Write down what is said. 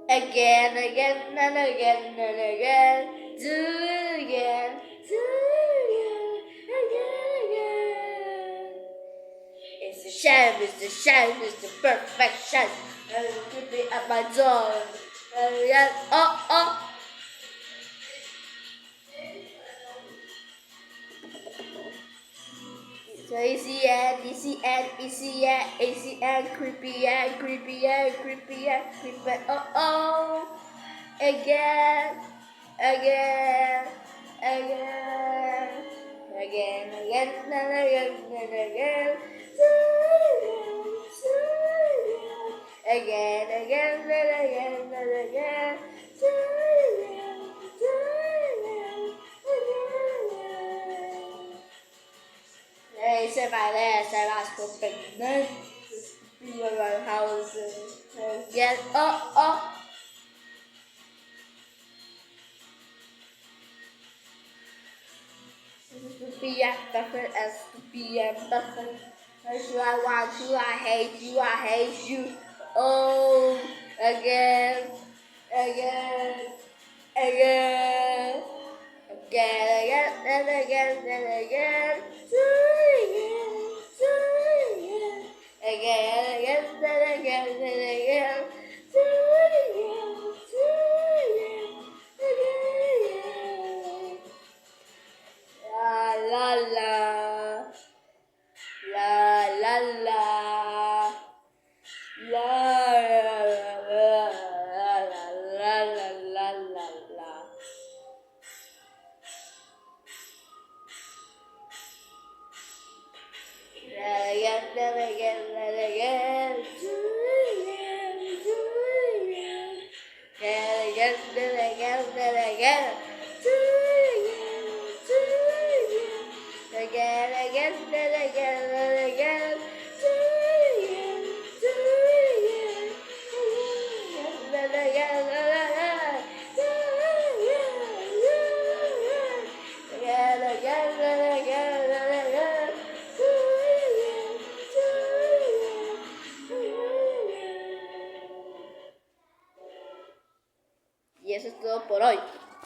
again, again, and again, and again. Do it again, do it again, again. It's the shine, it's the shine, it's the perfection. Keep it at my door. Oh. So ACN, creepy, creepy. Oh, again, again, again, and again. Again, and again. Say my last perfect name. Be around house again. Oh. To be perfect as to be perfect. As you, I want you, I hate you. Oh, again, again, again, again, and again, and again. Again, and again. La la la la la. Y eso es todo por hoy.